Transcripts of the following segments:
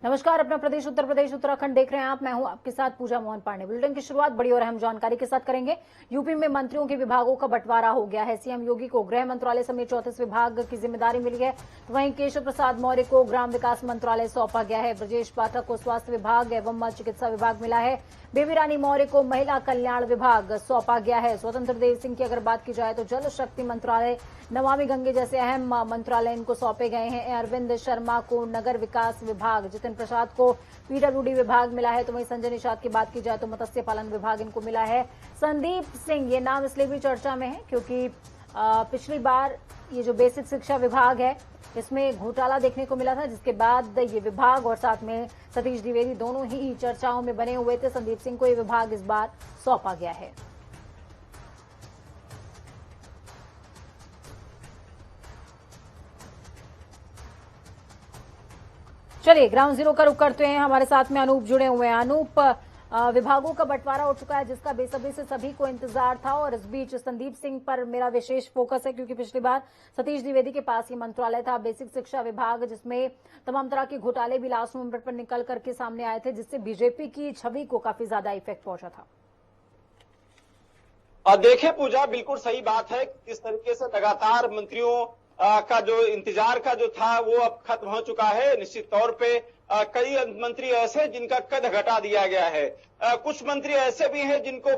नमस्कार, अपना प्रदेश उत्तर प्रदेश उत्तराखंड देख रहे हैं आप। मैं हूं आपके साथ पूजा मोहन पांडे। बुलेटिन की शुरुआत बड़ी और अहम जानकारी के साथ करेंगे। यूपी में मंत्रियों के विभागों का बंटवारा हो गया है। सीएम योगी को गृह मंत्रालय समेत 34 विभाग की जिम्मेदारी मिली है। तो वहीं केशव प्रसाद मौर्य को ग्राम विकास मंत्रालय सौंपा गया है। ब्रजेश पाठक को स्वास्थ्य विभाग एवं चिकित्सा विभाग मिला है। बेबी रानी मौर्य को महिला कल्याण विभाग सौंपा गया है। स्वतंत्र देव सिंह की अगर बात की जाए तो जल शक्ति मंत्रालय, नमामि गंगे जैसे अहम मंत्रालय इनको सौंपे गए हैं। अरविंद शर्मा को नगर विकास विभाग, जितिन प्रसाद को पीडब्ल्यूडी विभाग मिला है। तो वहीं संजय निषाद की बात की जाए तो मत्स्य पालन विभाग इनको मिला है। संदीप सिंह, ये नाम इसलिए भी चर्चा में है क्योंकि पिछली बार ये जो बेसिक शिक्षा विभाग है इसमें घोटाला देखने को मिला था, जिसके बाद ये विभाग और साथ में सतीश द्विवेदी दोनों ही चर्चाओं में बने हुए थे। संदीप सिंह को ये विभाग इस बार सौंपा गया है। चलिए ग्राउंड जीरो का रुख करते हैं। हमारे साथ में अनूप जुड़े हुए हैं। अनूप, विभागों का बंटवारा हो चुका है जिसका बेसब्री से सभी को इंतजार था, और इस बीच संदीप सिंह पर मेरा विशेष फोकस है क्योंकि पिछली बार सतीश द्विवेदी के पास ये मंत्रालय था, बेसिक शिक्षा विभाग, जिसमें तमाम तरह के घोटाले भी लास्ट मोमेंट पर निकल करके सामने आए थे, जिससे बीजेपी की छवि को काफी ज्यादा इफेक्ट पहुंचा था। देखिए पूजा, बिल्कुल सही बात है। किस तरीके से लगातार मंत्रियों का जो इंतजार का जो था वो अब खत्म हो चुका है। निश्चित तौर पे कई मंत्री ऐसे जिनका कद घटा दिया गया है। कुछ मंत्री ऐसे भी हैं जिनको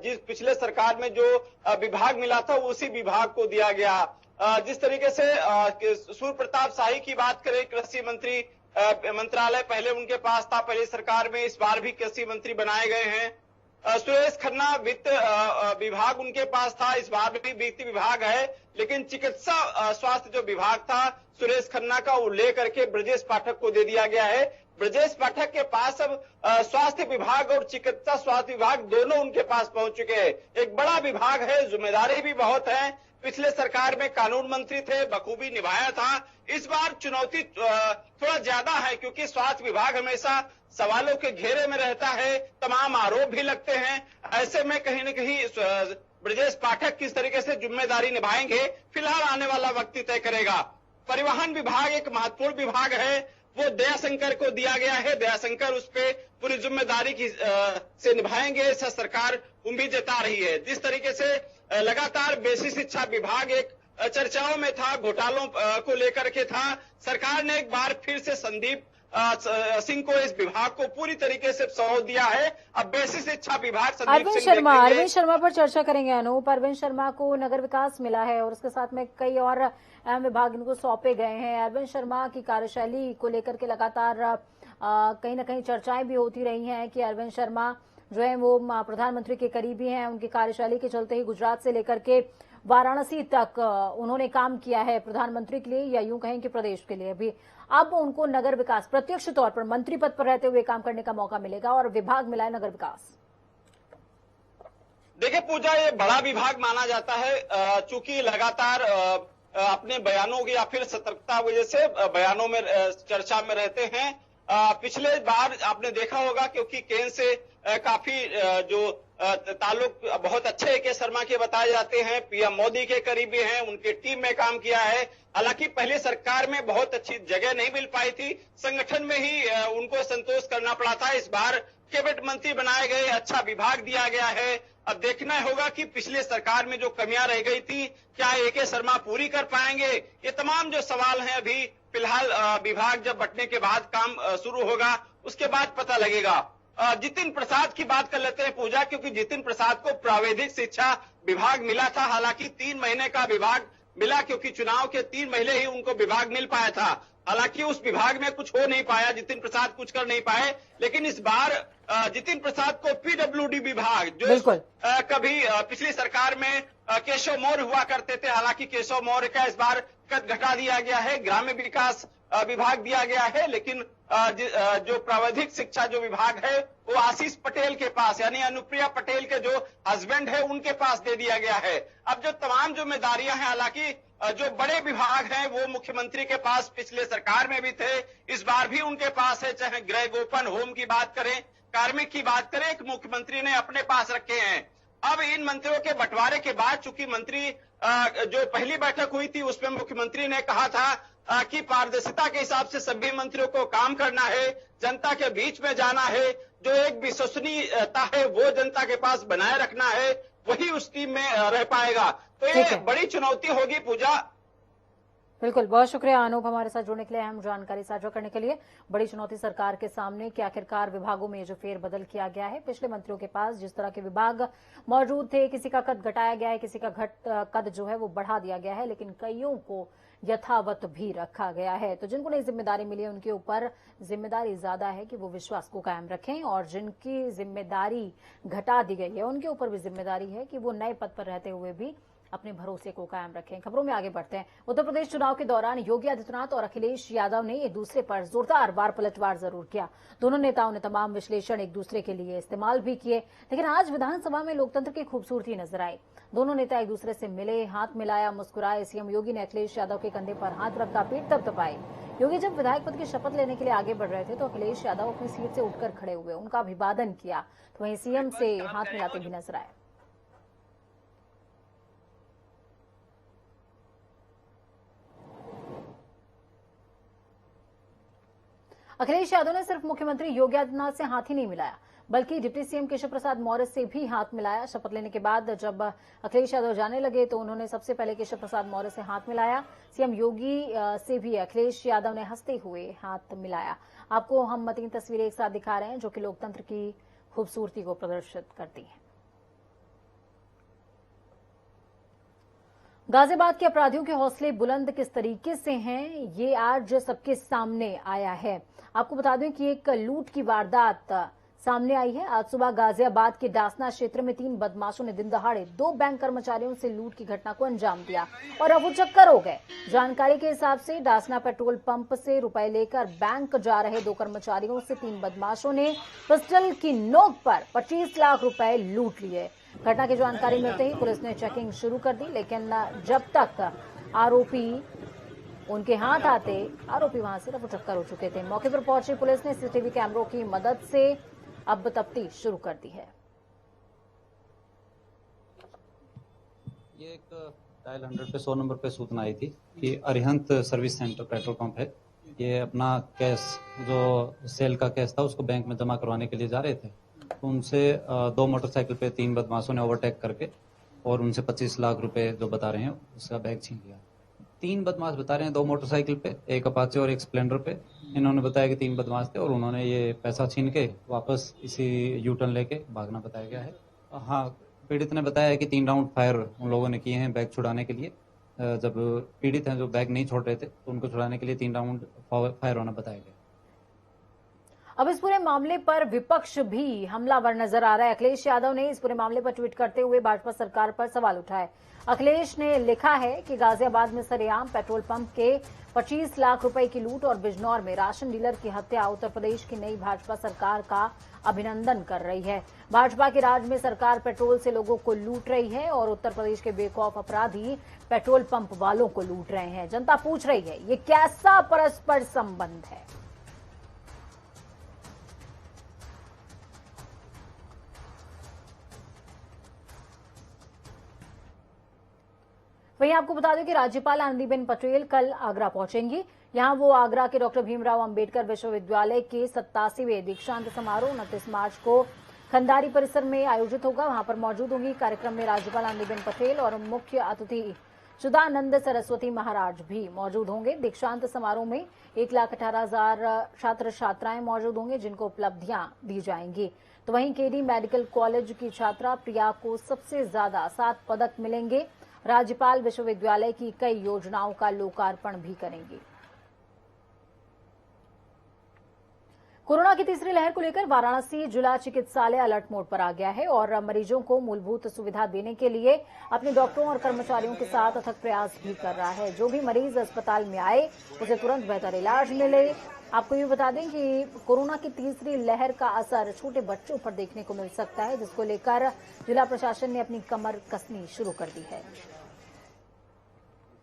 जिस पिछले सरकार में जो विभाग मिला था उसी विभाग को दिया गया। जिस तरीके से सूर्य प्रताप शाही की बात करें, कृषि मंत्री मंत्रालय पहले उनके पास था पहली सरकार में, इस बार भी कृषि मंत्री बनाए गए हैं। सुरेश खन्ना वित्त विभाग उनके पास था, इस बार भी वित्त विभाग है, लेकिन चिकित्सा स्वास्थ्य जो विभाग था सुरेश खन्ना का वो लेकर के ब्रजेश पाठक को दे दिया गया है। ब्रजेश पाठक के पास अब स्वास्थ्य विभाग और चिकित्सा स्वास्थ्य विभाग दोनों उनके पास पहुंच चुके हैं। एक बड़ा विभाग है, जिम्मेदारी भी बहुत है। पिछले सरकार में कानून मंत्री थे, बखूबी निभाया था। इस बार चुनौती थोड़ा ज्यादा है क्योंकि स्वास्थ्य विभाग हमेशा सवालों के घेरे में रहता है, तमाम आरोप भी लगते हैं। ऐसे में कहीं न कहीं ब्रजेश पाठक किस तरीके से जिम्मेदारी निभाएंगे, फिलहाल आने वाला वक्त तय करेगा। परिवहन विभाग एक महत्वपूर्ण विभाग है, वो दयाशंकर को दिया गया है। दयाशंकर उस पे पूरी जिम्मेदारी से निभाएंगे, ऐसा सरकार उम्मीद जता रही है। जिस तरीके से लगातार बेसिक शिक्षा विभाग एक चर्चाओं में था, घोटालों को लेकर के था, सरकार ने एक बार फिर से संदीप सिंह को इस विभाग को पूरी तरीके से सौंप दिया है। अब बेसिक शिक्षा विभाग अरविंद शर्मा पर चर्चा करेंगे। अनूप, अरविंद शर्मा को नगर विकास मिला है और उसके साथ में कई और अहम विभाग इनको सौंपे गए हैं। अरविंद शर्मा की कार्यशैली को लेकर के लगातार कहीं न कहीं चर्चाएं भी होती रही हैं कि अरविंद शर्मा जो है वो प्रधानमंत्री के करीबी हैं। उनकी कार्यशैली के चलते ही गुजरात से लेकर के वाराणसी तक उन्होंने काम किया है प्रधानमंत्री के लिए, या यूं कहें कि प्रदेश के लिए भी। अब उनको नगर विकास प्रत्यक्ष तौर पर मंत्री पद पर रहते हुए काम करने का मौका मिलेगा और विभाग मिला है नगर विकास। देखिए पूजा, ये बड़ा विभाग माना जाता है, चूंकि लगातार अपने बयानों या फिर सतर्कता वजह से बयानों में चर्चा में रहते हैं। पिछले बार आपने देखा होगा क्योंकि केंद्र से काफी जो ताल्लुक बहुत अच्छे के शर्मा के बताए जाते हैं, पीएम मोदी के करीबी हैं, उनके टीम में काम किया है। हालांकि पहली सरकार में बहुत अच्छी जगह नहीं मिल पाई थी, संगठन में ही उनको संतोष करना पड़ा था। इस बार कैबिनेट मंत्री बनाए गए, अच्छा विभाग दिया गया है। अब देखना होगा कि पिछली सरकार में जो कमियां रह गई थी क्या ए.के. शर्मा पूरी कर पाएंगे। ये तमाम जो सवाल हैं अभी फिलहाल विभाग जब बंटने के बाद काम शुरू होगा उसके बाद पता लगेगा। जितिन प्रसाद की बात कर लेते हैं पूजा, क्योंकि जितिन प्रसाद को प्राविधिक शिक्षा विभाग मिला था। हालांकि 3 महीने का विभाग मिला क्योंकि चुनाव के 3 महीने ही उनको विभाग मिल पाया था। हालांकि उस विभाग में कुछ हो नहीं पाया, जितिन प्रसाद कुछ कर नहीं पाए। लेकिन इस बार जितिन प्रसाद को पीडब्ल्यूडी विभाग, जो कभी पिछली सरकार में केशव मौर्य हुआ करते थे, हालांकि केशव मौर्य का इस बार कद घटा दिया गया है, ग्राम्य विकास विभाग दिया गया है। लेकिन जो प्राविधिक शिक्षा जो विभाग है वो आशीष पटेल के पास, यानी अनुप्रिया पटेल के जो हस्बैंड है उनके पास दे दिया गया है। अब जो तमाम जिम्मेदारियां हैं, हालांकि जो बड़े विभाग हैं वो मुख्यमंत्री के पास पिछले सरकार में भी थे, इस बार भी उनके पास है। चाहे गृह गोपन, होम की बात करें, कार्मिक की बात करें, एक मुख्यमंत्री ने अपने पास रखे हैं। अब इन मंत्रियों के बंटवारे के बाद चूंकि मंत्री जो पहली बैठक हुई थी उसमें मुख्यमंत्री ने कहा था कि पारदर्शिता के हिसाब से सभी मंत्रियों को काम करना है, जनता के बीच में जाना है, जो एक विश्वसनीयता है वो जनता के पास बनाए रखना है, वही उस टीम में रह पाएगा। तो ये बड़ी चुनौती होगी पूजा। बिल्कुल, बहुत शुक्रिया अनूप हमारे साथ जुड़ने के लिए, अहम जानकारी साझा करने के लिए। बड़ी चुनौती सरकार के सामने कि आखिरकार विभागों में जो फेरबदल किया गया है, पिछले मंत्रियों के पास जिस तरह के विभाग मौजूद थे, किसी का कद घटाया गया है, किसी का कद जो है वो बढ़ा दिया गया है, लेकिन कईयों को यथावत भी रखा गया है। तो जिनको नई जिम्मेदारी मिली है उनके ऊपर जिम्मेदारी ज्यादा है कि वो विश्वास को कायम रखें, और जिनकी जिम्मेदारी घटा दी गई है उनके ऊपर भी जिम्मेदारी है कि वो नए पद पर रहते हुए भी अपने भरोसे को कायम रखें। खबरों में आगे बढ़ते हैं। उत्तर प्रदेश चुनाव के दौरान योगी आदित्यनाथ और अखिलेश यादव ने एक दूसरे पर जोरदार वार पलटवार जरूर किया। दोनों नेताओं ने तमाम विश्लेषण एक दूसरे के लिए इस्तेमाल भी किए, लेकिन आज विधानसभा में लोकतंत्र की खूबसूरती नजर आई। दोनों नेता एक दूसरे से मिले, हाथ मिलाया, मुस्कुराए। सीएम योगी ने अखिलेश यादव के कंधे पर हाथ रखा, पीठ थपथपाई। योगी जब विधायक पद की शपथ लेने के लिए आगे बढ़ रहे थे तो अखिलेश यादव अपनी सीट से उठकर खड़े हुए, उनका अभिवादन किया, तो वहीं सीएम से हाथ मिलाते भी नजर आए। अखिलेश यादव ने सिर्फ मुख्यमंत्री योगी आदित्यनाथ से हाथ ही नहीं मिलाया, बल्कि डिप्टी सीएम केशव प्रसाद मौर्य से भी हाथ मिलाया। शपथ लेने के बाद जब अखिलेश यादव जाने लगे तो उन्होंने सबसे पहले केशव प्रसाद मौर्य से हाथ मिलाया। सीएम योगी से भी अखिलेश यादव ने हंसते हुए हाथ मिलाया। आपको हम मतीन तस्वीरें एक साथ दिखा रहे हैं जो कि लोकतंत्र की खूबसूरती को प्रदर्शित करती हैं। गाजियाबाद के अपराधियों के हौसले बुलंद किस तरीके से हैं, ये आज सबके सामने आया है। आपको बता दें कि एक लूट की वारदात सामने आई है। आज सुबह गाजियाबाद के डासना क्षेत्र में 3 बदमाशों ने दिन दहाड़े 2 बैंक कर्मचारियों से लूट की घटना को अंजाम दिया और अब वो चक्कर हो गए। जानकारी के हिसाब से डासना पेट्रोल पंप से रुपए लेकर बैंक जा रहे 2 कर्मचारियों से 3 बदमाशों ने पिस्टल की नोक पर 25 लाख रुपए लूट लिए। घटना की जानकारी मिलते ही पुलिस ने चेकिंग शुरू कर दी, लेकिन जब तक आरोपी उनके हाथ आते आरोपी वहां से रफू चक्कर हो चुके थे। मौके पर पहुंची पुलिस ने सीसीटीवी कैमरों की मदद से अब तफ्तीश शुरू कर दी है। ये एक डायल 100 पे 100 नंबर पे सूचना आई थी कि Arihant service centre petrol pump है, ये अपना कैश जो सेल का कैश था उसको बैंक में जमा करवाने के लिए जा रहे थे। तो उनसे 2 मोटरसाइकिल पे 3 बदमाशों ने ओवरटेक करके और उनसे 25 लाख रुपए जो बता रहे हैं उसका बैग छीन लिया। 3 बदमाश बता रहे हैं, 2 मोटरसाइकिल पे, एक अपाचे और एक स्प्लेंडर पे। इन्होंने बताया कि 3 बदमाश थे और उन्होंने ये पैसा छीन के वापस इसी यूटर्न लेके भागना बताया गया है। हाँ, पीड़ित ने बताया है कि 3 राउंड फायर उन लोगों ने किए हैं बैग छुड़ाने के लिए। जब पीड़ित हैं जो बैग नहीं छोड़ रहे थे तो उनको छुड़ाने के लिए 3 राउंड फायर होना बताया गया। अब इस पूरे मामले पर विपक्ष भी हमलावर नजर आ रहा है। अखिलेश यादव ने इस पूरे मामले पर ट्वीट करते हुए भाजपा सरकार पर सवाल उठाए। अखिलेश ने लिखा है कि गाजियाबाद में सरेआम पेट्रोल पंप के 25 लाख रुपए की लूट और बिजनौर में राशन डीलर की हत्या उत्तर प्रदेश की नई भाजपा सरकार का अभिनंदन कर रही है। भाजपा के राज में सरकार पेट्रोल से लोगों को लूट रही है और उत्तर प्रदेश के बेखौफ अपराधी पेट्रोल पंप वालों को लूट रहे हैं। जनता पूछ रही है, ये कैसा परस्पर संबंध है? वहीं आपको बता दें कि राज्यपाल आनंदीबेन पटेल कल आगरा पहुंचेंगी। यहां वो आगरा के डॉक्टर भीमराव अंबेडकर विश्वविद्यालय के 87वें दीक्षांत समारोह 29 मार्च को खंडारी परिसर में आयोजित होगा, वहां पर मौजूद होंगी। कार्यक्रम में राज्यपाल आनंदीबेन पटेल और मुख्य अतिथि सुधानंद सरस्वती महाराज भी मौजूद होंगे। दीक्षांत समारोह में 1,18,000 छात्र छात्राएं मौजूद होंगे जिनको उपलब्धियां दी जाएंगी। तो वहीं केडी मेडिकल कॉलेज की छात्रा प्रिया को सबसे ज्यादा 7 पदक मिलेंगे। राज्यपाल विश्वविद्यालय की कई योजनाओं का लोकार्पण भी करेंगे। कोरोना की तीसरी लहर को लेकर वाराणसी जिला चिकित्सालय अलर्ट मोड पर आ गया है और मरीजों को मूलभूत सुविधा देने के लिए अपने डॉक्टरों और कर्मचारियों के साथ अथक प्रयास भी कर रहा है। जो भी मरीज अस्पताल में आए उसे तुरंत बेहतर इलाज मिले। आपको ये बता दें कि कोरोना की तीसरी लहर का असर छोटे बच्चों पर देखने को मिल सकता है, जिसको लेकर जिला प्रशासन ने अपनी कमर कसनी शुरू कर दी है।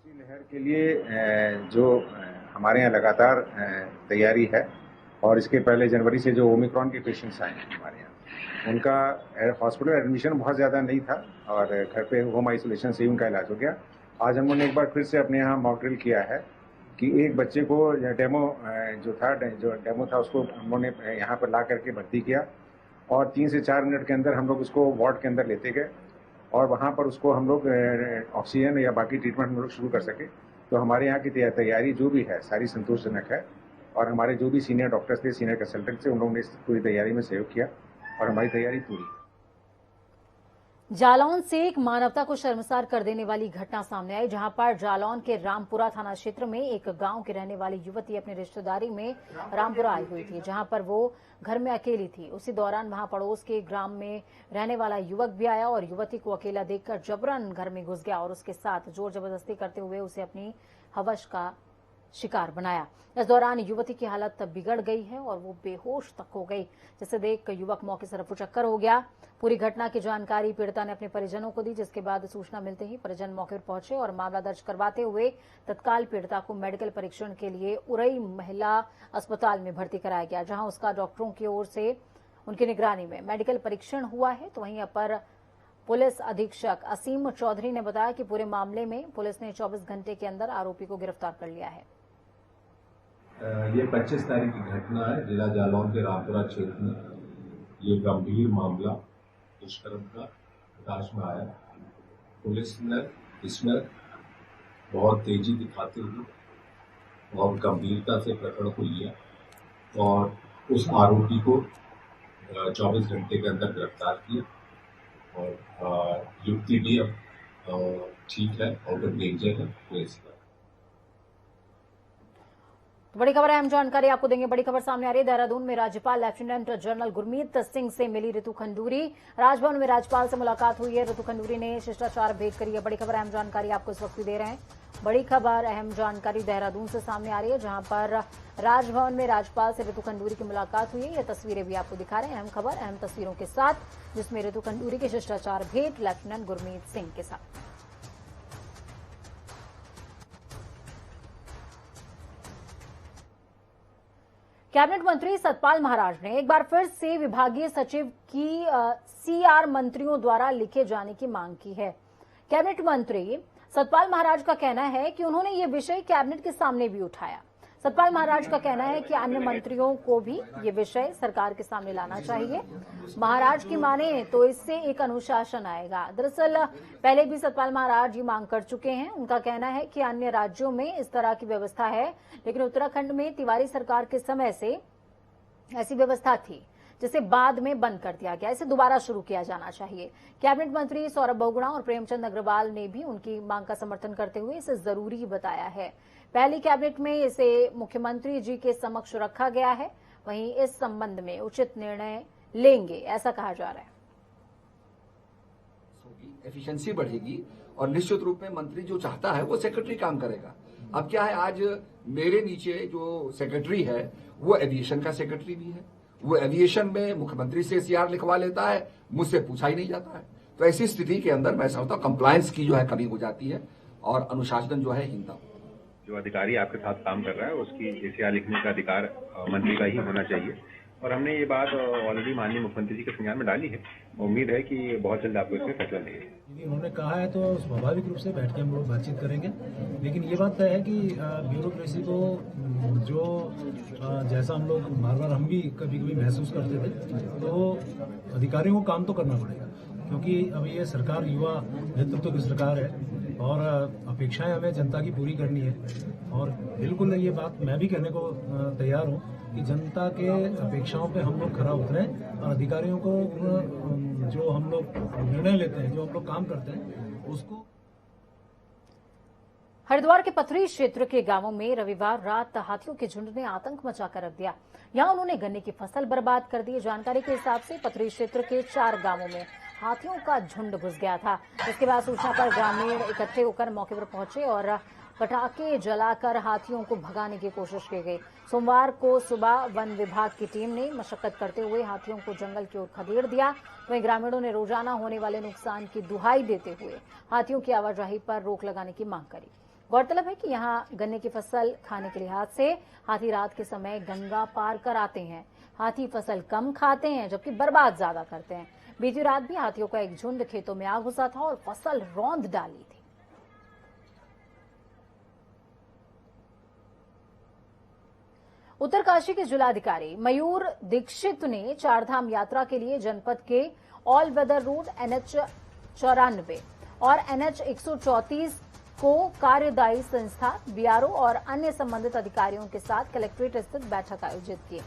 तीसरी लहर के लिए जो हमारे यहाँ लगातार तैयारी है और इसके पहले जनवरी से जो ओमिक्रॉन के पेशेंट्स आए हैं हमारे यहाँ, उनका हॉस्पिटल एडमिशन बहुत ज़्यादा नहीं था और घर पे होम आइसोलेशन से ही उनका इलाज हो गया। आज हम लोगों ने एक बार फिर से अपने यहाँ मॉक ड्रिल किया है कि एक बच्चे को डेमो जो डेमो था उसको उन्होंने यहाँ पर ला करके भर्ती किया और 3 से 4 मिनट के अंदर हम लोग उसको वार्ड के अंदर लेते गए और वहाँ पर उसको हम लोग ऑक्सीजन या बाकी ट्रीटमेंट हम लोग शुरू कर सके। तो हमारे यहाँ की तैयारी जो भी है सारी संतोषजनक है और हमारे जो भी सीनियर डॉक्टर्स थे, सीनियर कंसल्टेंट थे, उन लोगों ने इस पूरी तैयारी में सहयोग किया और हमारी तैयारी पूरी। जालौन से एक मानवता को शर्मसार कर देने वाली घटना सामने आई, जहां पर जालौन के रामपुरा थाना क्षेत्र में एक गांव के रहने वाली युवती अपनी रिश्तेदारी में रामपुरा आई हुई थी, जहां पर वो घर में अकेली थी। उसी दौरान वहां पड़ोस के ग्राम में रहने वाला युवक भी आया और युवती को अकेला देखकर जबरन घर में घुस गया और उसके साथ जोर जबरदस्ती करते हुए उसे अपनी हवस का शिकार बनाया। इस दौरान युवती की हालत बिगड़ गई है और वो बेहोश तक हो गई, जिसे देख युवक मौके से रफूचक्कर हो गया। पूरी घटना की जानकारी पीड़िता ने अपने परिजनों को दी, जिसके बाद सूचना मिलते ही परिजन मौके पर पहुंचे और मामला दर्ज करवाते हुए तत्काल पीड़िता को मेडिकल परीक्षण के लिए उरई महिला अस्पताल में भर्ती कराया गया, जहां उसका डॉक्टरों की ओर से उनकी निगरानी में मेडिकल परीक्षण हुआ है। तो वहीं अपर पुलिस अधीक्षक असीम चौधरी ने बताया कि पूरे मामले में पुलिस ने 24 घंटे के अंदर आरोपी को गिरफ्तार कर लिया है। ये 25 तारीख की घटना है जिला जालौन के रामपुरा क्षेत्र में। ये गंभीर मामला दुष्कर्म का प्रकाश में आया। पुलिस ने इसमें बहुत तेजी दिखाते हुए बहुत गंभीरता से प्रकरण को लिया और उस आरोपी को 24 घंटे के अंदर गिरफ्तार किया और युवती भी अब ठीक है, आउट ऑफ डेंजर है। पुलिस तो बड़ी खबर है, हम जानकारी आपको देंगे। बड़ी खबर सामने आ रही है, देहरादून में राज्यपाल लेफ्टिनेंट जनरल गुरमीत सिंह से मिली ऋतु खंडूरी। राजभवन में राज्यपाल से मुलाकात हुई है, ऋतु खंडूरी ने शिष्टाचार भेंट करी है। बड़ी खबर अहम जानकारी आपको इस वक्त भी दे रहे हैं। बड़ी खबर अहम जानकारी देहरादून से सामने आ रही है, जहां पर राजभवन में राज्यपाल से ऋतु खंडूरी की मुलाकात हुई है। ये तस्वीरें भी आपको दिखा रहे हैं, अहम खबर अहम तस्वीरों के साथ, जिसमें ऋतु खंडूरी की शिष्टाचार भेंट लेफ्टिनेंट गुरमीत सिंह के साथ। कैबिनेट मंत्री सतपाल महाराज ने एक बार फिर से विभागीय सचिव की सीआर मंत्रियों द्वारा लिखे जाने की मांग की है। कैबिनेट मंत्री सतपाल महाराज का कहना है कि उन्होंने ये विषय कैबिनेट के सामने भी उठाया। सतपाल महाराज का कहना है कि अन्य मंत्रियों को भी ये विषय सरकार के सामने लाना चाहिए। महाराज की माने तो इससे एक अनुशासन आएगा। दरअसल पहले भी सतपाल महाराज ये मांग कर चुके हैं। उनका कहना है कि अन्य राज्यों में इस तरह की व्यवस्था है, लेकिन उत्तराखंड में तिवारी सरकार के समय से ऐसी व्यवस्था थी, जिसे बाद में बंद कर दिया गया। इसे दोबारा शुरू किया जाना चाहिए। कैबिनेट मंत्री सौरभ बहुगुणा और प्रेमचंद अग्रवाल ने भी उनकी मांग का समर्थन करते हुए इसे जरूरी बताया है। पहली कैबिनेट में इसे मुख्यमंत्री जी के समक्ष रखा गया है, वहीं इस संबंध में उचित निर्णय लेंगे, ऐसा कहा जा रहा है। एफिशिएंसी बढ़ेगी और निश्चित रूप में मंत्री जो चाहता है वो सेक्रेटरी काम करेगा। अब क्या है, आज मेरे नीचे जो सेक्रेटरी है वो एविएशन का सेक्रेटरी भी है। वो एविएशन में मुख्यमंत्री से सीआर लिखवा लेता है, मुझसे पूछा ही नहीं जाता है। तो ऐसी स्थिति के अंदर मैं समझता हूँ कंप्लायंस की जो है कमी हो जाती है और अनुशासन जो है हीनता। जो अधिकारी आपके साथ काम कर रहा है उसकी सीआर लिखने का अधिकार मंत्री का ही होना चाहिए और हमने ये बात ऑलरेडी माननीय मुख्यमंत्री जी के संज्ञान में डाली है। उम्मीद है कि बहुत जल्द आपको इसमें फैसला लेंगे। उन्होंने कहा है तो स्वाभाविक रूप से बैठ के हम लोग बातचीत करेंगे, लेकिन ये बात तय है कि ब्यूरोक्रेसी को जो जैसा हम लोग बार बार हम भी कभी कभी महसूस करते थे, तो अधिकारियों को काम तो करना पड़ेगा, क्योंकि अब ये सरकार युवा नेतृत्व की सरकार है और अपेक्षाएं हमें जनता की पूरी करनी है। और बिल्कुल ये बात मैं भी कहने को तैयार हूँ कि जनता के अपेक्षाओं पे हम लोग खरा उतरें और अधिकारियों को जो हम लोग निर्णय लेते हैं, जो हम लोग काम करते हैं, उसको। हरिद्वार के पथरी क्षेत्र के गांवों में रविवार रात हाथियों के झुंड ने आतंक मचाकर रख दिया। यहां उन्होंने गन्ने की फसल बर्बाद कर दी। जानकारी के हिसाब से पथरी क्षेत्र के 4 गांवों में हाथियों का झुंड घुस गया था। इसके बाद सूचना पर ग्रामीण इकट्ठे होकर मौके पर पहुंचे और पटाखे जलाकर हाथियों को भगाने की कोशिश की गई। सोमवार को सुबह वन विभाग की टीम ने मशक्कत करते हुए हाथियों को जंगल की ओर खदेड़ दिया। वहीं ग्रामीणों ने रोजाना होने वाले नुकसान की दुहाई देते हुए हाथियों की आवाजाही पर रोक लगाने की मांग करी। गौरतलब है कि यहां गन्ने की फसल खाने के लिहाज से हाथी रात के समय गंगा पार कर आते हैं। हाथी फसल कम खाते हैं जबकि बर्बाद ज्यादा करते हैं। बीती रात भी हाथियों का एक झुंड खेतों में आ घुसा था और फसल रौंद डाली थी। उत्तरकाशी के जिलाधिकारी मयूर दीक्षित ने चारधाम यात्रा के लिए जनपद के ऑल वेदर रोड NH 94 और NH 134 को कार्यदायी संस्था, बीआरओ और अन्य संबंधित अधिकारियों के साथ कलेक्ट्रेट स्थित बैठक आयोजित की।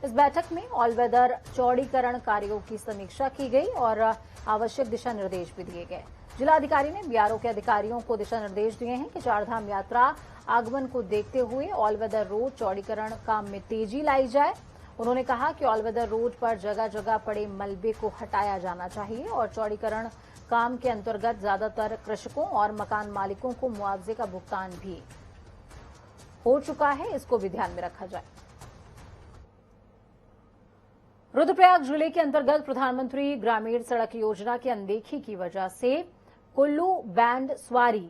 इस बैठक में ऑल वेदर चौड़ीकरण कार्यों की समीक्षा की गई और आवश्यक दिशा निर्देश भी दिए गए। जिलाधिकारी ने बीआरओ के अधिकारियों को दिशा निर्देश दिए हैं कि चारधाम यात्रा आगमन को देखते हुए ऑल वेदर रोड चौड़ीकरण काम में तेजी लाई जाए। उन्होंने कहा कि ऑल वेदर रोड पर जगह जगह पड़े मलबे को हटाया जाना चाहिए और चौड़ीकरण काम के अंतर्गत ज्यादातर कृषकों और मकान मालिकों को मुआवजे का भुगतान भी हो चुका है, इसको भी ध्यान में रखा जाए। रुद्रप्रयाग जिले के अंतर्गत प्रधानमंत्री ग्रामीण सड़क योजना की अनदेखी की वजह से कुल्लू बैंड स्वारी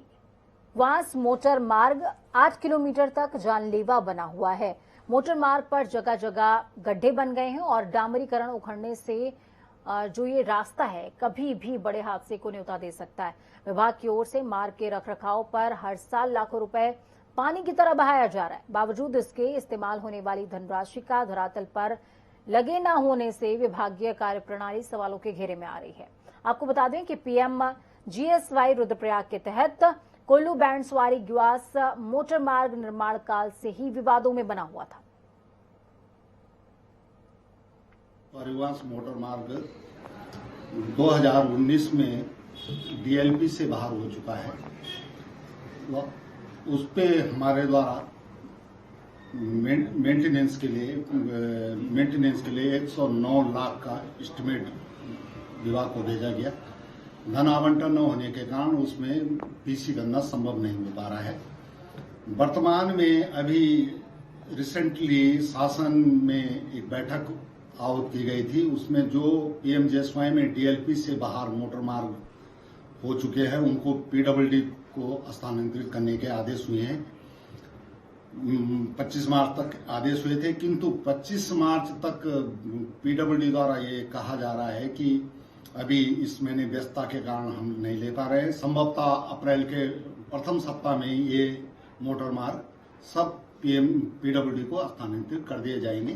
वास मोटर मार्ग 8 किलोमीटर तक जानलेवा बना हुआ है। मोटर मार्ग पर जगह जगह गड्ढे बन गए हैं और डामरीकरण उखड़ने से जो ये रास्ता है कभी भी बड़े हादसे को न्योता दे सकता है। विभाग की ओर से मार्ग के रखरखाव पर हर साल लाखों रुपए पानी की तरह बहाया जा रहा है। बावजूद इसके इस्तेमाल होने वाली धनराशि का धरातल पर लगे न होने से विभागीय कार्यप्रणाली सवालों के घेरे में आ रही है। आपको बता दें कि PMGSY रुद्रप्रयाग के तहत कुल्लू बैंड स्वारी ग्वास मोटर मार्ग निर्माण काल से ही विवादों में बना हुआ था। परिवास मोटर मार्ग 2019 में DLP से बाहर हो चुका है। उस पे हमारे द्वारा मेंटेनेंस के लिए 109 लाख का एस्टिमेट विभाग को भेजा गया। धन आवंटन न होने के कारण उसमें PC करना संभव नहीं हो पा रहा है। वर्तमान में अभी रिसेंटली शासन में एक बैठक आहूत की गई थी, उसमें जो PMGSY में DLP से बाहर मोटर मार्ग हो चुके हैं उनको PWD को स्थानांतरित करने के आदेश हुए हैं। 25 मार्च तक आदेश हुए थे, किंतु 25 मार्च तक PWD द्वारा ये कहा जा रहा है कि अभी इस महीने व्यस्तता के कारण हम नहीं ले पा रहे हैं। संभवतः अप्रैल के प्रथम सप्ताह में ये मोटर मार्ग सब PWD को स्थानांतरित कर दिए जाएंगे।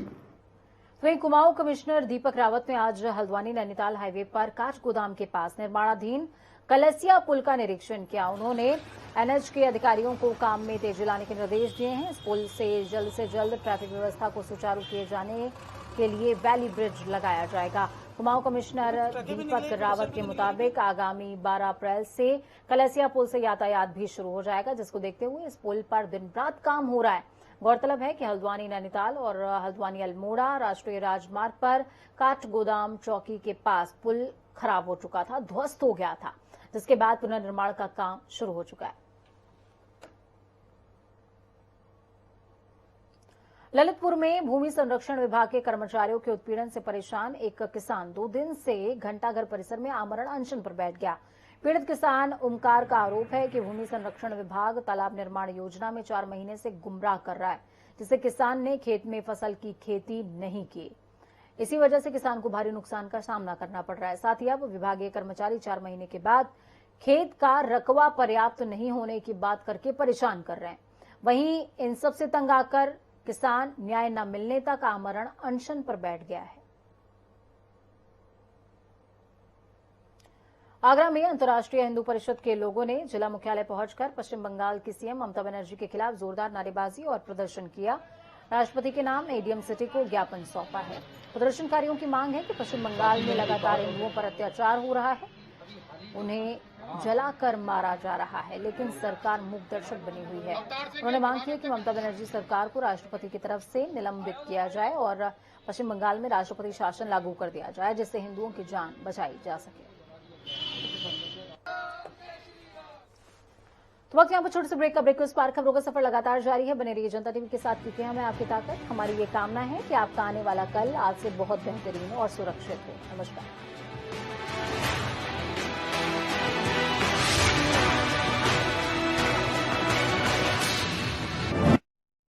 वहीं कुमाऊं कमिश्नर दीपक रावत ने आज हल्द्वानी नैनीताल हाईवे पर काठ गोदाम के पास निर्माणाधीन कलसिया पुल का निरीक्षण किया। उन्होंने NH के अधिकारियों को काम में तेजी लाने के निर्देश दिए हैं। इस पुल से जल्द ट्रैफिक व्यवस्था को सुचारू किए जाने के लिए वैली ब्रिज लगाया जाएगा। कुमाऊं कमिश्नर दीपक रावत के मुताबिक आगामी 12 अप्रैल से कलसिया पुल से यातायात भी शुरू हो जाएगा, जिसको देखते हुए इस पुल पर दिन रात काम हो रहा है। गौरतलब है कि हल्द्वानी नैनीताल और हल्द्वानी अल्मोड़ा राष्ट्रीय राजमार्ग पर काठ गोदाम चौकी के पास पुल खराब हो चुका था, ध्वस्त हो गया था, जिसके बाद पुनर्निर्माण का काम शुरू हो चुका है। ललितपुर में भूमि संरक्षण विभाग के कर्मचारियों के उत्पीड़न से परेशान एक किसान 2 दिन से घंटाघर परिसर में आमरण अनशन पर बैठ गया। पीड़ित किसान ओमकार का आरोप है कि भूमि संरक्षण विभाग तालाब निर्माण योजना में 4 महीने से गुमराह कर रहा है, जिससे किसान ने खेत में फसल की खेती नहीं की। इसी वजह से किसान को भारी नुकसान का सामना करना पड़ रहा है। साथ ही अब विभागीय कर्मचारी 4 महीने के बाद खेत का रकबा पर्याप्त नहीं होने की बात करके परेशान कर रहे हैं। वहीं इन सब से तंग आकर किसान न्याय न मिलने तक आमरण अनशन पर बैठ गया है। आगरा में अंतर्राष्ट्रीय हिंदू परिषद के लोगों ने जिला मुख्यालय पहुंचकर पश्चिम बंगाल की सीएम ममता बनर्जी के खिलाफ जोरदार नारेबाजी और प्रदर्शन किया। राष्ट्रपति के नाम एडीएम सिटी को ज्ञापन सौंपा है। प्रदर्शनकारियों की मांग है कि पश्चिम बंगाल में लगातार हिंदुओं पर अत्याचार हो रहा है, उन्हें जलाकर मारा जा रहा है, लेकिन सरकार मूक दर्शक बनी हुई है। उन्होंने मांग की है कि ममता बनर्जी सरकार को राष्ट्रपति की तरफ से निलंबित किया जाए और पश्चिम बंगाल में राष्ट्रपति शासन लागू कर दिया जाए, जिससे हिंदुओं की जान बचाई जा सके। तो वक्त यहाँ पर छोटे से ब्रेक का ब्रेक उस पार खबरों का सफर लगातार जारी है। बने रहिए जनता टीवी के साथ, क्योंकि हमें आपकी ताकत, हमारी ये कामना है कि आपका आने वाला कल आज से बहुत बेहतरीन और सुरक्षित हो। नमस्कार।